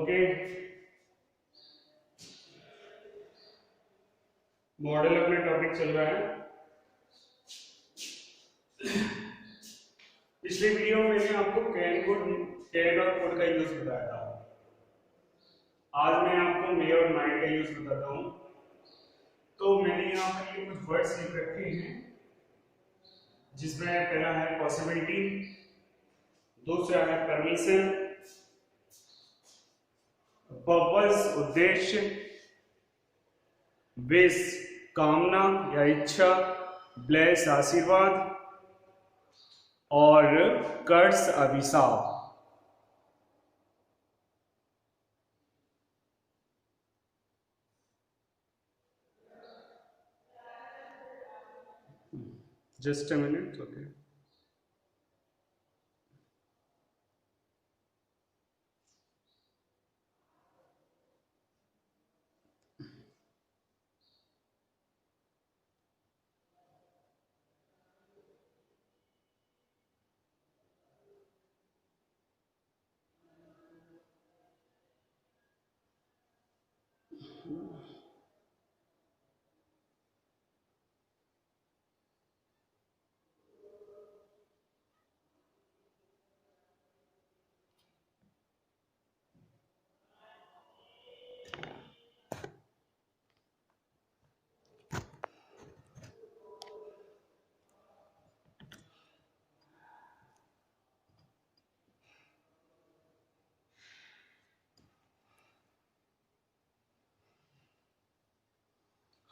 Okay, model अपना topic चल रहा है। पिछले वीडियो में मैंने आपको कैन और कुड का यूज बताया था। आज मैं आपको मे और माइट का यूज बताता हूँ। तो मैंने यहाँ पर ये कुछ वर्ड्स लिख रखे हैं, जिसमें पहला है पॉसिबिलिटी, दूसरा है परमिशन, पर्पस उद्देश्य, विश कामना या इच्छा, ब्लेस आशीर्वाद और कर्स अभिशाप। Just a minute. ओके,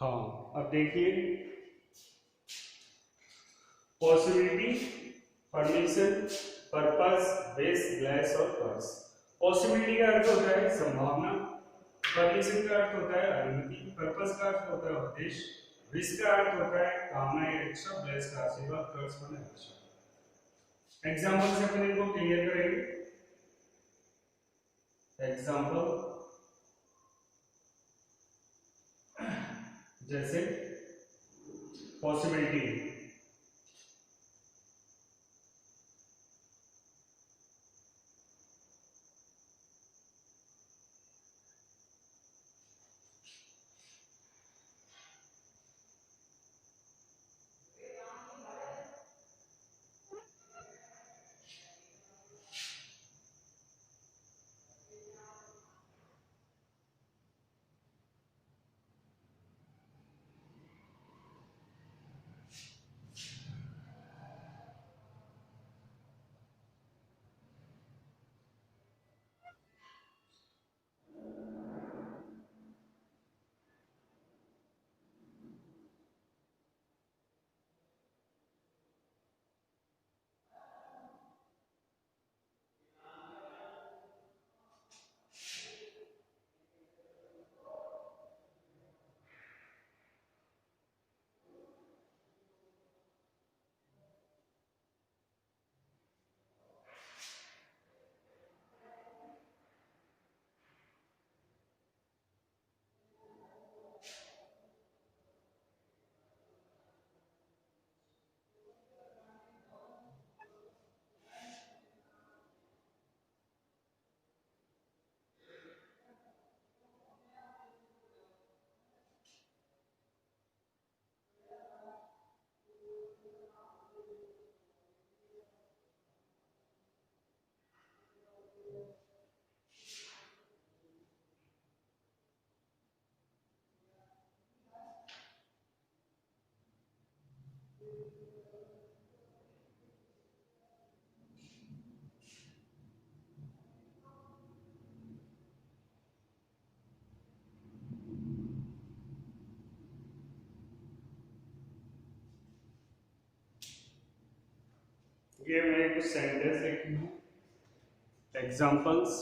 हाँ अब देखिए, possibility, permission, purpose, wish, bless और कर्स। पॉसिबिलिटी का अर्थ होता है संभावना, परमिशन का अर्थ होता है अनुमति, पर्पस का अर्थ होता है उद्देश्य, विश का अर्थ होता है कामना या इच्छा, ब्लेस का आशीर्वाद, कर्स माने अभिशाप। एग्जांपल से अपन इनको क्लियर करेंगे। एग्जांपल जैसे पॉसिबिलिटी, ये मैं कुछ सेंटेंस लिखी हूँ, एग्जांपल्स।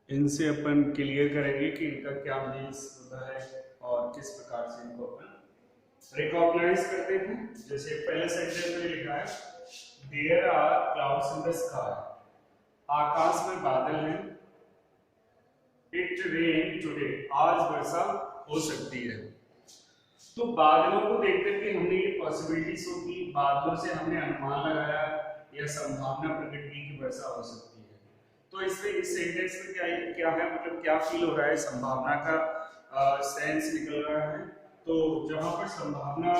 इनसे अपन क्लियर करेंगे कि इनका क्या मीन्स होता है और किस प्रकार से इनको अपन रिकॉग्नाइज करते हैं। जैसे पहले सेंटेंस में लिखा है, there are clouds in the sky, आकाश में बादल हैं। इट रेन टुडे, आज वर्षा हो सकती है। तो बादलों को देख करके हमने ये पॉसिबिलिटी शो की, बादलों से हमने अनुमान लगाया या संभावना प्रकट की कि वर्षा हो सकती है। तो इसमें इस सेंटेंस में क्या क्या है, मतलब क्या फील हो रहा है, संभावना का सेंस निकल रहा है। तो जहां पर संभावना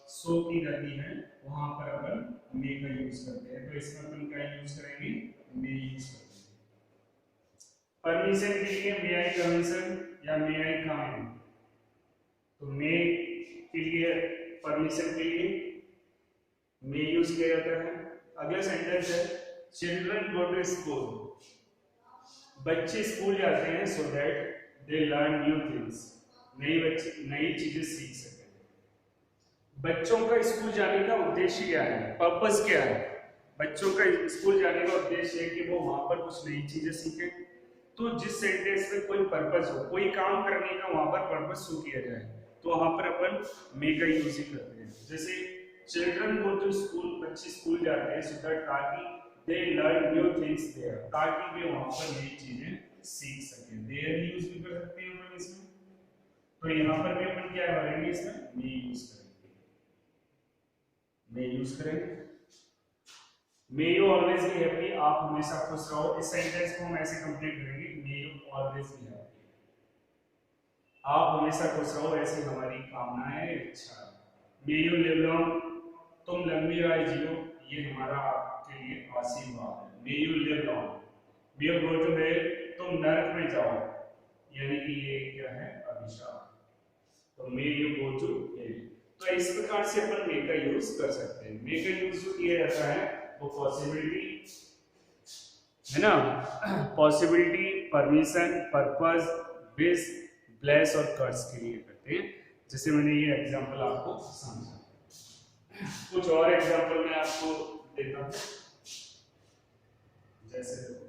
शो की जाती है वहां पर अपन मे का यूज करते हैं। तो इसमें अपन क्या यूज करेंगे, मे यूज करते हैं। परमिशन के लिए मे आई कमीशन या मे आई कम इन। तो मे के लिए, परमिशन के लिए मे यूज किया जाता है। अगला सेंटेंस है चिल्ड्रन गो टू स्कूल। बच्चे स्कूल जाते हैं so that they learn new things, नई चीजें सीख सकें। बच्चों का स्कूल जाने का उद्देश्य क्या है, पर्पस क्या है? बच्चों का स्कूल जाने का उद्देश्य है कि वो वहां पर कुछ नई चीजें सीखें। तो जिस सेंटेंस में कोई पर्पस हो, कोई काम करने का वहां पर पर्पस शो किया जाए, तो वहां पर अपन मे का यूज ही करते हैं। जैसे चिल्ड्रन गो टू स्कूल, बच्चे स्कूल जाते हैं सो दैट ताकि they learn new things there, ताकि वे वहां पर नई चीजें सीख सकें। देयर यूज भी कर सकते हैं अपन इसमें। तो यहाँ पर भी अपन क्या करेंगे, इसमें मे यूज करेंगे, मे यूज करेंगे। May you always be happy, आप हमेशा खुश रहो। इस सेंटेंस को हम ऐसे कंप्लीट करेंगे, may you always be happy, आप हमेशा खुश रहो, ऐसी हमारी कामना है, इच्छा है। मे यू लिव लॉन्ग, तुम लंबी आयु जियो, ये हमारा आपके लिए आशीर्वाद है। May you live long. May you go to hell, तुम नरक में जाओ, यानी कि ये क्या है, अभिशाप। तो may you go to hell. तो इस प्रकार से अपन मे का यूज कर सकते हैं। मे का यूज जो किया जाता है वो पॉसिबिलिटी है ना, possibility, permission, purpose, wish, bless और कर्स के लिए करते हैं। जैसे मैंने ये एग्जांपल आपको समझा। कुछ और एग्जांपल मैं आपको देता हूं। जैसे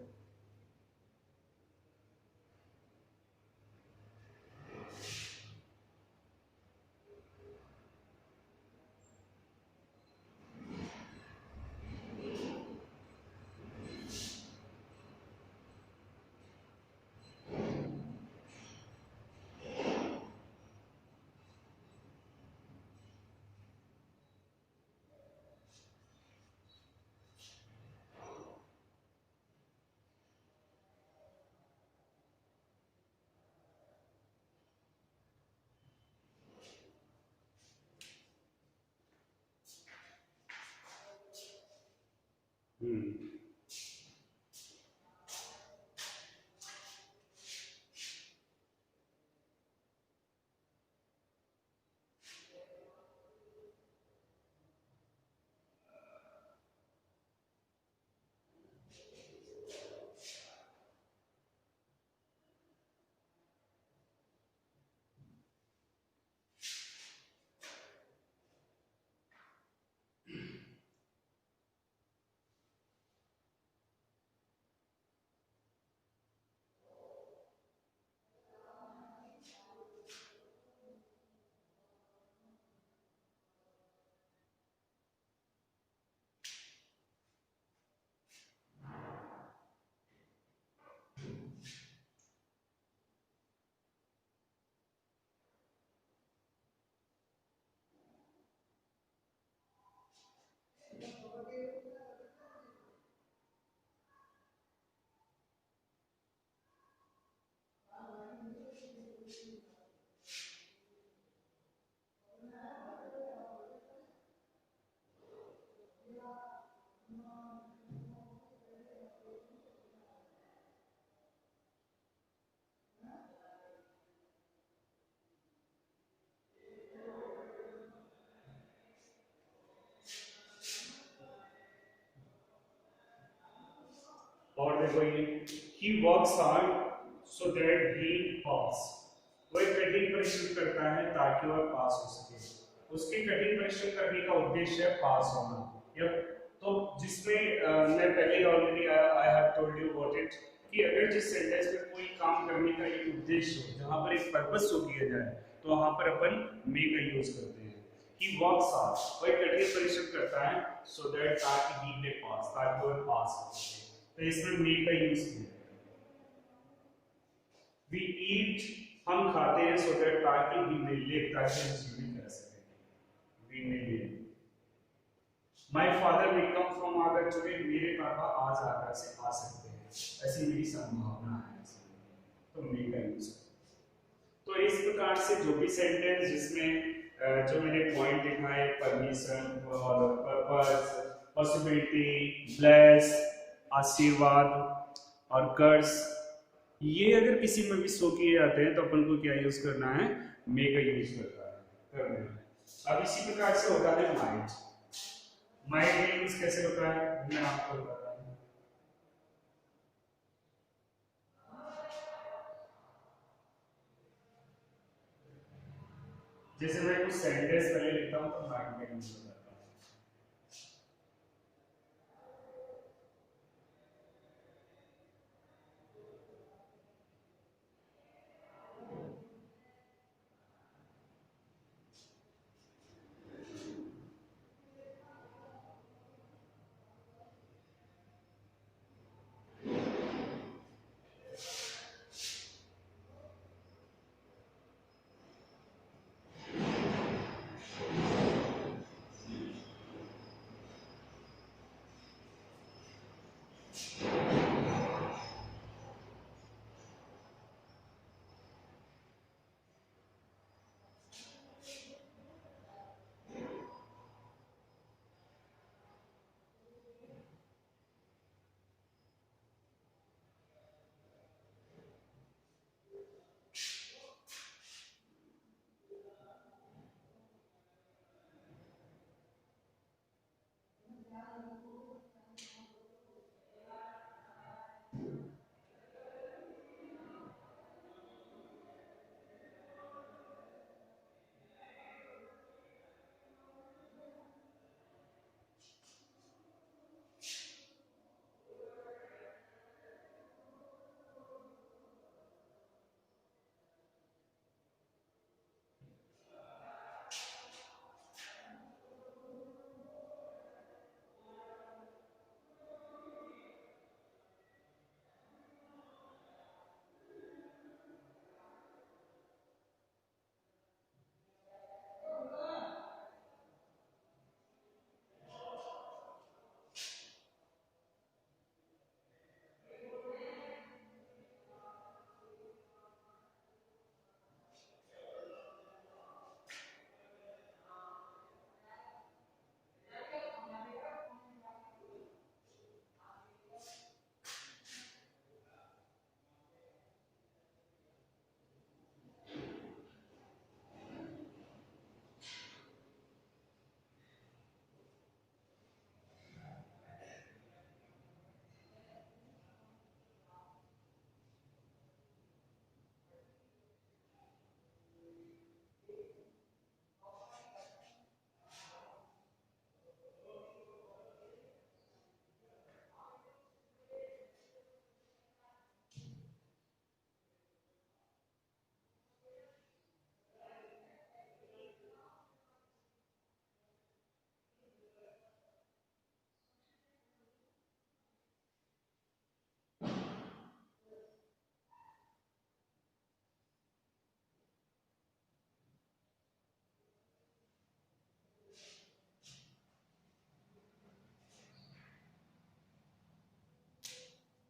और देखो ये he works hard so that he pass, वह कठिन परिश्रम करता है ताकि वह पास हो सके। उसके कठिन परिश्रम करने का उद्देश्य है पास होना। या तो जिसमें मैं पहले already I have told you about it कि अगर जिस सेंटेंस में कोई काम करने का एक उद्देश्य हो, जहां पर एक पर्पस शो किया जाए, तो वहां पर अपन मे का यूज करते हैं। he works hard, वह कठिन परिश्रम करता है so that ताकि he may pass, ताकि वह पास हो सके। तो इसमें मे का यूज किया। वी ईट, हम खाते हैं सो दैट ताकि वी मे लिव, ताकि हम जीवित रह सकें, we may live. My father will come from Agra today, मेरे पापा आज आगर से आ सकते हैं। ऐसी मेरी संभावना है, तो मे का यूज। तो इस प्रकार से जो भी सेंटेंस जिसमें जो मैंने पॉइंट लिखा है, परमिशन और पर्पस, पॉसिबिलिटी, ब्लेस, आशीर्वाद और कर्स, ये अगर किसी में भी शो किए जाते हैं तो अपन को क्या यूज करना है, मे का यूज करना है। अब इसी प्रकार से होता है माइट। माइट का यूज कैसे होता है मैं आपको बताता हूं। जैसे मैं कुछ सेंटेंस पहले लिखता हूं तो माइट का यूज होता है।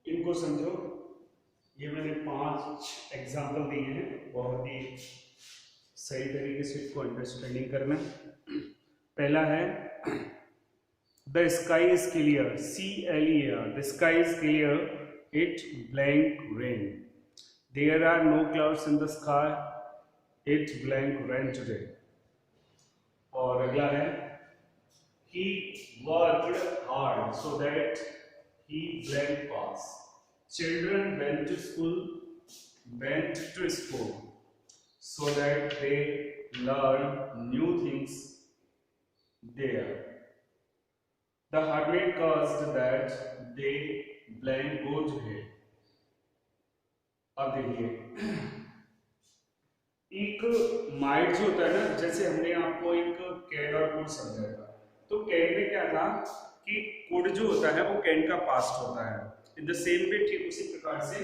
इनको समझो, ये मैंने 5 एग्जाम्पल दिए हैं, बहुत ही सही तरीके से इसको अंडरस्टैंडिंग करना। पहला है the sky is clear, CLER, the sky is clear, it blank rain, there are no clouds in the sky, it blank rain today. और अगला है he worked hard so that he blank pass, children went to school so that they learn new things there, the hermit caused that they blank go to hell। अब देखिए, एक might जो होता है ना, जैसे हमने आपको एक कैन और कुड समझाया था, तो कैन में क्या था कि कुड जो होता है वो कैन का पास्ट होता है। इन द सेम वे, ठीक उसी प्रकार से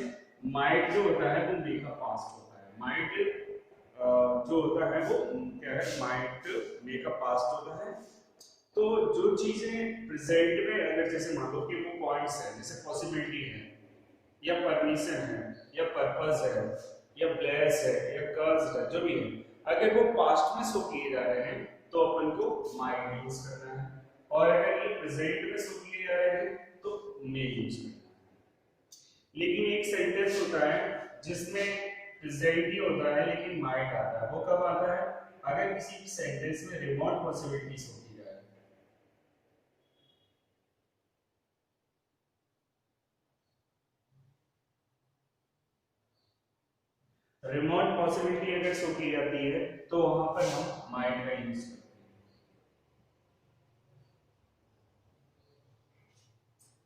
माइट जो होता है वो मे का पास्ट होता है। माइट जो होता है वो क्या है, माइट मे का पास्ट होता है। तो जो चीजें प्रेजेंट में, अगर जैसे मान लो कि वो पॉइंट्स है, जैसे पॉसिबिलिटी है, या परमिशन है या पर्पस है या ब्लेस है या कर्स है, जो भी है, अगर वो पास्ट में शो किए जा रहे हैं तो अपन को माइट यूज करना है, और अगर ये प्रेजेंट में शो किए जा रहे हैं तो मे यूज करना है। लेकिन एक सेंटेंस होता है जिसमें प्रेजेंट ही होता है लेकिन माइट आता है, वो कब आता है? अगर किसी भी सेंटेंस में रिमोट पॉसिबिलिटीज होती जाए। रिमोट पॉसिबिलिटी अगर शो की जाती है तो वहां पर हम माइट का यूज करते हैं।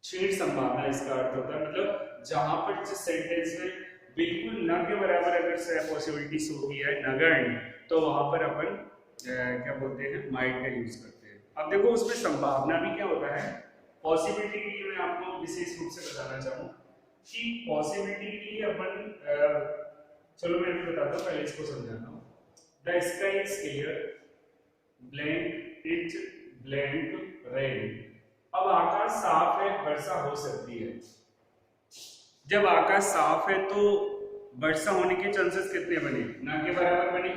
छीड़ संभावना इसका अर्थ होता है, मतलब जहां पर जिस सेंटेंस में बिल्कुल न के बराबर अगर पॉसिबिलिटी शो की है, नगण्य, तो वहां पर अपन क्या बोलते हैं, माइट का यूज करते हैं। अब देखो उसमें संभावना भी क्या होता है, पॉसिबिलिटी के लिए मैं आपको विशेष रूप से बताना चाहूँ कि पॉसिबिलिटी के लिए अपन चलो मैं भी बताता हूँ, पहले इसको समझाता हूँ। The sky is clear, blank it blank rain. अब आकाश साफ है, वर्षा हो सकती है। जब आकाश साफ है तो वर्षा होने के चांसेस कितने बने? ना के बराबर बने,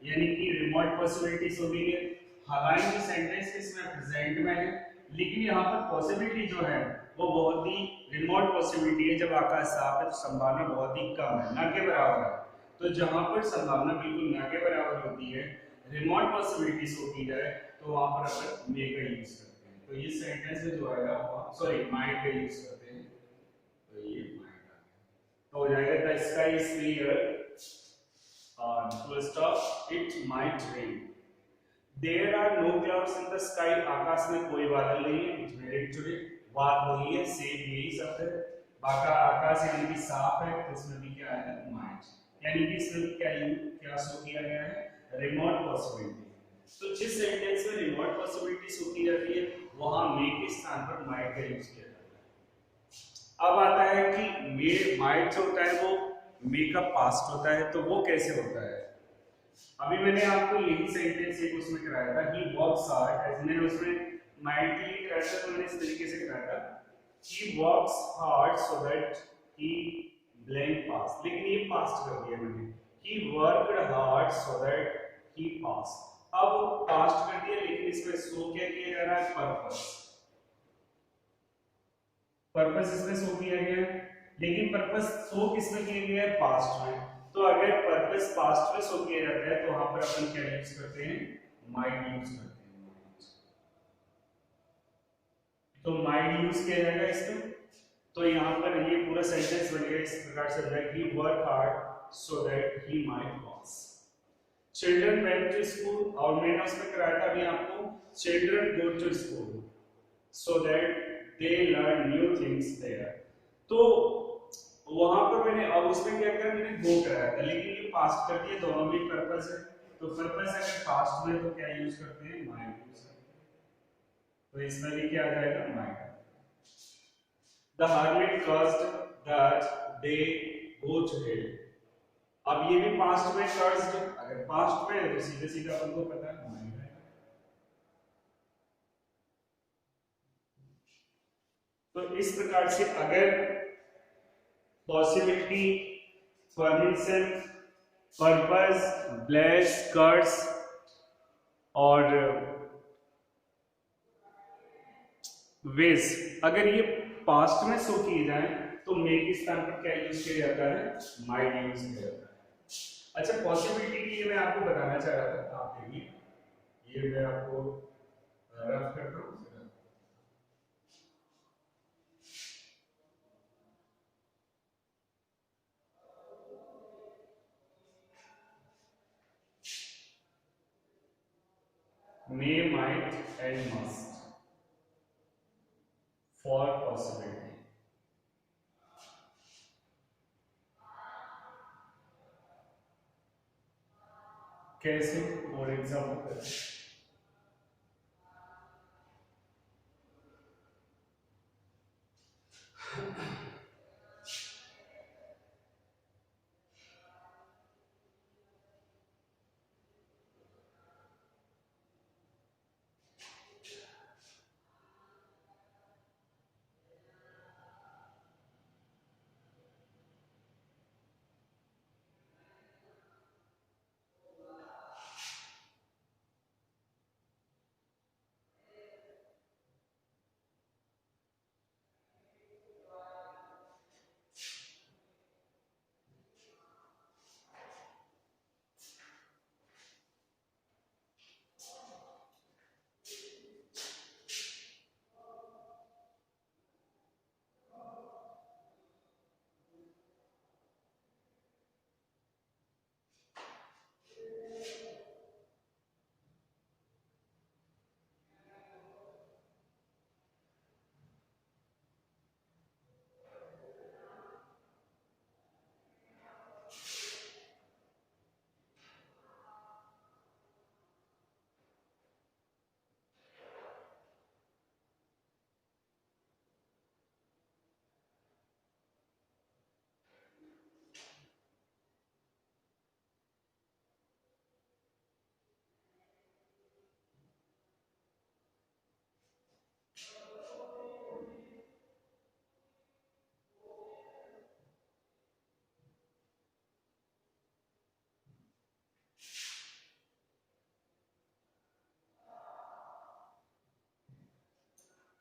यानी कि रिमोट पॉसिबिलिटीज हो गई है। हालांकि सेंटेंस इसमें प्रेजेंट में है, लेकिन यहाँ पर पॉसिबिलिटी जो है वो बहुत ही रिमोट पॉसिबिलिटी है। जब आकाश साफ है तो संभावना बहुत ही कम है, ना के बराबर है। तो जहां पर संभावना बिल्कुल ना के बराबर होती है, रिमोट पॉसिबिलिटी शो की जाए, तो वहां पर अपन मे का यूज करते हैं। तो ये सेंटेंस में जो आएगा, सॉरी, माइट का यूज करते हैं, तो ये माइट आ गया। तो हो जाएगा the sky is clear, full stop, it might rain. There are no clouds in the sky, आकाश में कोई बादल नहीं है। इट वेरी टुडे, बात वही है, सेम यही शब्द है। बाका आकाश यानी कि साफ है, तो इसमें भी क्या है, माइट, यानी कि इसमें भी क्या शो किया गया है, रिमोट पॉसिबिलिटी। तो जिस सेंटेंस में रिमोट पॉसिबिलिटी शो की जाती है वहां मे के स्थान पर माइट का यूज किया जाता है। अब आता है कि मे माइट जो होता है वो मे का पास्ट होता है, तो वो कैसे होता है? अभी मैंने आपको यही सेंटेंस एक उसमें कराया था, ही वर्क्स हार्ड, ऐसे मैंने उसमें माइट के लिए कराया था, तो मैंने इस तरीके से कराया था, he works hard so that he blank pass, लेकिन ये पास्ट कर दिया मैंने, he worked hard so that he passed। अब पास्ट कर दिया, लेकिन इसमें शो क्या किया जा रहा है, पर्पस। पर्पस इसमें शो किया गया है, लेकिन पर्पस शो किसमें किया गया है, पास्ट में। तो अगर पर्पस पास्ट में शो किया जाता है तो वहां पर अपन क्या यूज करते हैं, माइंड यूज करते हैं। तो माइंड यूज किया जाएगा इसमें। तो यहाँ पर ये पूरा सेंटेंस बन गया इस प्रकार से, that he work hard so that he might pass. Children went to school, और मैंने उसमें कराया था अभी आपको, children go to school so that they learn new things there. तो वहां पर मैंने, अब उसमें क्या किया, मैंने गो कराया था, लेकिन ये पास्ट कर दिया, दोनों में पर्पस है। तो पर्पस अगर पास्ट में तो क्या यूज करते हैं, माइट यूज करते हैं। तो इसमें भी क्या आ जाएगा, might. The hermit cursed that they go to hell। अब ये भी पास्ट में cursed, अगर पास्ट में है तो सीधे सीधे अपन को पता है माइंड है। तो इस प्रकार से अगर पॉसिबिलिटी, परमिशन, पर्पस, ब्लेस, कर्स और विश, अगर ये पास्ट में शो किए जाए तो मे के स्थान पर क्या यूज किया जाता है, माइट यूज किया जाता है। अच्छा, पॉसिबिलिटी के लिए मैं आपको बताना चाह रहा था, आप देखिए, ये मैं आपको रफ करता हूँ। May, might and must for possibility. कैसे, फॉर एग्जाम्पल,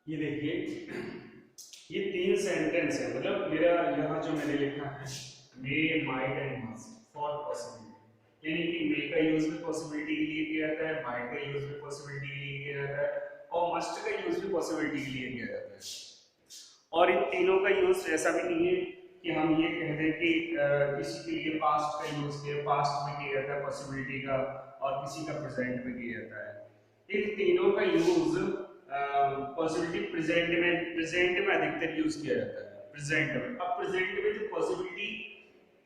ये देखिए, ये तीन सेंटेंस है, मतलब मेरा यहाँ जो मैंने लिखा है मे might and must for possibility, यानी कि मे का यूज भी पॉसिबिलिटी के लिए किया जाता है, माइट का यूज भी पॉसिबिलिटी के लिए किया जाता है, और मस्ट का यूज भी पॉसिबिलिटी के लिए किया जाता है। और इन तीनों का यूज ऐसा भी नहीं है कि हम ये कह दें कि किसी के लिए पास्ट का यूज किया, पास्ट में किया जाता है पॉसिबिलिटी का, और किसी का प्रेजेंट में किया जाता है। इन तीनों का यूज पॉसिबिलिटी प्रेजेंट में अधिकतर यूज किया जाता है, प्रेजेंट में। अब प्रेजेंट में जो पॉसिबिलिटी,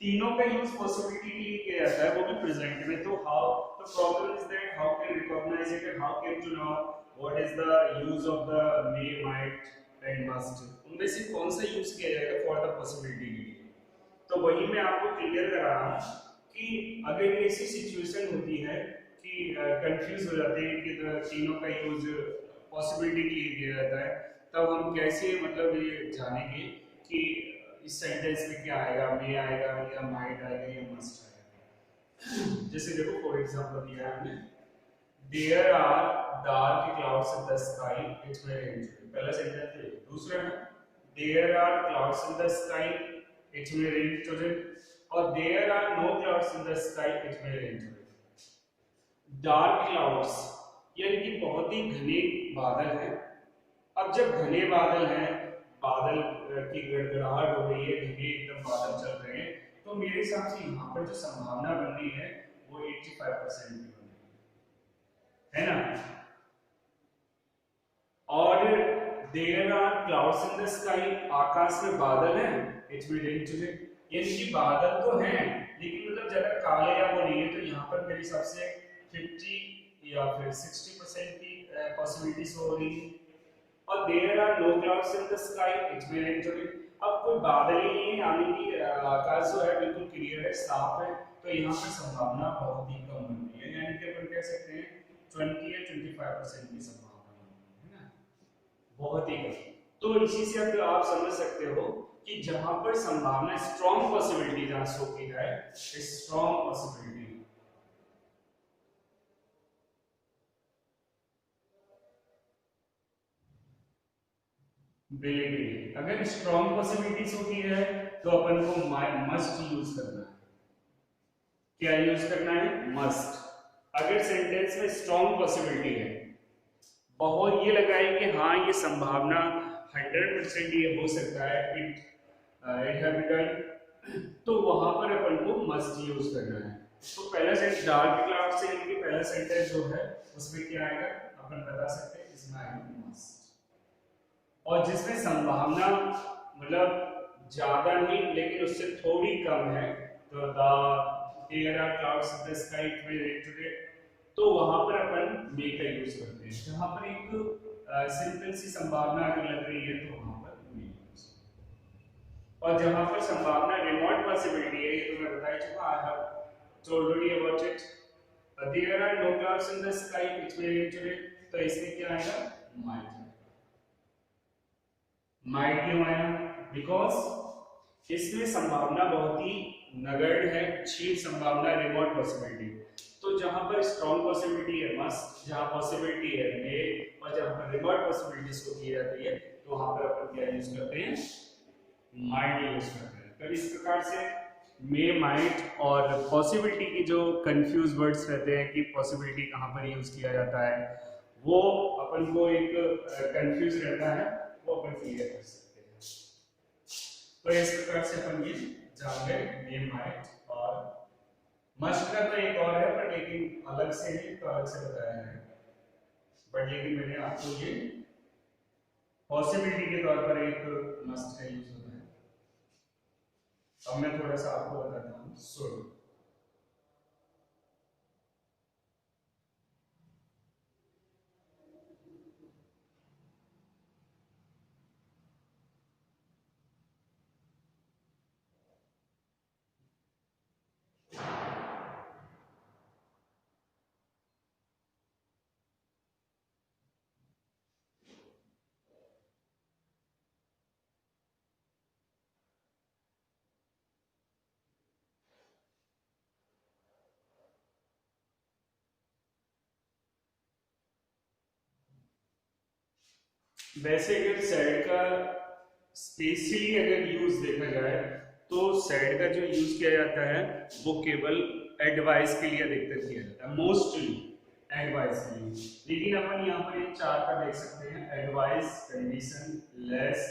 तीनों का यूज पॉसिबिलिटी के लिए किया जाता है, वो भी प्रेजेंट में। तो how, the problem is that how can recognise it and how can to know what is the use of the may might and must, उनमें से कौन सा यूज किया जाएगा फॉर द पॉसिबिलिटी के लिए। तो वही मैं आपको क्लियर करा रहा हूं कि अगर ऐसी सिचुएशन होती है कि कंफ्यूज हो जाते हैं कि तीनों का यूज पॉसिबिलिटी के लिए किया जाता है, तब हम कैसे मतलब ये जानेंगे कि इस सेंटेंस में क्या आएगा, मे आएगा या माइट आएगा या मस्ट आएगा। जैसे देखो फॉर एग्जांपल दिया है हमने, there are dark clouds in the sky it may rain today, पहला सेंटेंस है। दूसरा है there are clouds in the sky it may rain today, और there are no clouds in the sky it may rain today. Dark clouds यानी कि बहुत ही घने बादल हैं। अब जब घने बादल हैं, बादल की गड़गड़ाहट हो रही है, घने एकदम बादल चल रहे हैं, तो मेरे हिसाब से यहाँ पर जो संभावना बन रही है वो 85% की बन रही है ना। और there are clouds in the sky, आकाश में बादल हैं, इट विल रेन टुडे, यानी कि बादल तो हैं लेकिन मतलब ज्यादा काले या वो नहीं है। तो यहाँ पर मेरे हिसाब से 50 या फिर 60% की पॉसिबिलिटीज हो रही है। और there are no clouds in the sky it will rain today, अब कोई बादल ही नहीं है, यानी कि आकाश जो है बिल्कुल क्लियर है, साफ है, तो यहाँ पर संभावना बहुत ही कम बन रही है, यानी कि अपन कह सकते हैं 20 या 25% की संभावना बन रही है ना, बहुत ही कम। तो इसी से अब आप समझ सकते हो कि जहां पर संभावना स्ट्रॉन्ग पॉसिबिलिटी जहां शो की जाए, स्ट्रॉन्ग पॉसिबिलिटी बिलीव, अगर स्ट्रॉन्ग पॉसिबिलिटीज होती है तो अपन को मस्ट यूज करना है। क्या यूज करना है? मस्ट। अगर सेंटेंस में स्ट्रॉन्ग पॉसिबिलिटी है, बहुत ये लगाए कि हाँ ये संभावना 100% ये हो सकता है, इट हैव बीन डन, तो वहां पर अपन को मस्ट यूज करना है। तो पहला सेंटेंस डार्क क्लाउड से यानी कि पहला सेंटेंस जो है उसमें क्या आएगा अपन बता सकते हैं, इसमें आएगा मस्ट। और जिसमें संभावना मतलब ज्यादा नहीं लेकिन उससे थोड़ी कम है, तो the there are clouds in the sky it will rain today, तो वहां पर अपन मे का यूज करते हैं। जहां पर एक सिंपल सी संभावना अगर लग रही है तो वहां पर मे यूज, और जहां पर संभावना रिमोट पॉसिबिलिटी है, ये तो मैं बता ही चुका, I have told already about it, there are no clouds in the sky it will rain today, तो इसमें क्या आएगा? माइट। माइट क्यों आया? बिकॉज इसमें संभावना बहुत ही नगण्य है, क्षीण संभावना, रिमोट पॉसिबिलिटी। तो जहां पर स्ट्रॉन्ग पॉसिबिलिटी है मस्ट, जहां पॉसिबिलिटी है मे, और जहां पर रिमोट पॉसिबिलिटीज को की जाती है तो वहां पर अपन क्या यूज करते हैं? माइट यूज करते हैं। तो इस प्रकार से मे, माइट और पॉसिबिलिटी की जो कंफ्यूज वर्ड्स रहते हैं कि पॉसिबिलिटी कहां पर यूज किया जाता है, वो अपन को एक कंफ्यूज रहता है, वो अपन क्लियर कर सकते हैं। तो इस प्रकार से अपन ये जान गए मे, माइट और मस्ट का। तो एक और है पर लेकिन अलग से है, तो अलग से बताया है, बट लेकिन मैंने आपको ये पॉसिबिलिटी के तौर पर एक मस्ट का यूज होता है। अब मैं थोड़ा सा आपको बताता हूँ, सुनो। वैसे अगर सैड का स्पेशली अगर यूज देखा जाए तो सैड का जो यूज किया जाता है वो केवल एडवाइस के लिए अधिकतर किया जाता है, मोस्टली एडवाइस के लिए। लेकिन अपन यहाँ पर ये चार का देख सकते हैं, एडवाइस, कंडीशन, लेस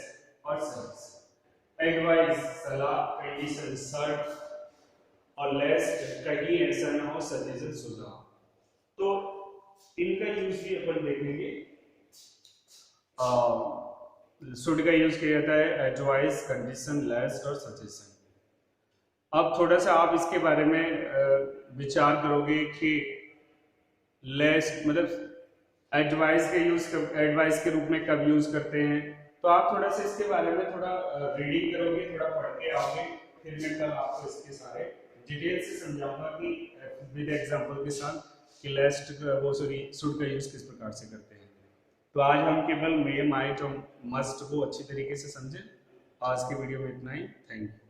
और सर्च। एडवाइस सलाह, कंडीशन शर्त, और लेस कहीं ऐसा ना हो सजेशन सुझाव। तो इनका यूज भी अपन देखेंगे। शुड का यूज किया जाता है एडवाइस, कंडीशन, लेस और सजेशन। अब थोड़ा सा आप इसके बारे में विचार करोगे कि लेस मतलब एडवाइस के यूज एडवाइस के रूप में कब यूज करते हैं, तो आप थोड़ा सा इसके बारे में थोड़ा रीडिंग करोगे, थोड़ा पढ़ के आओगे, फिर मैं कल आपको इसके सारे डिटेल से समझाऊंगा कि विद एग्जांपल के साथ कि लेस्ट वो सॉरी शुड का यूज किस प्रकार से करते हैं। तो आज हम केवल मे, माइट और मस्ट को अच्छी तरीके से समझें। आज की वीडियो में इतना ही। Thank you.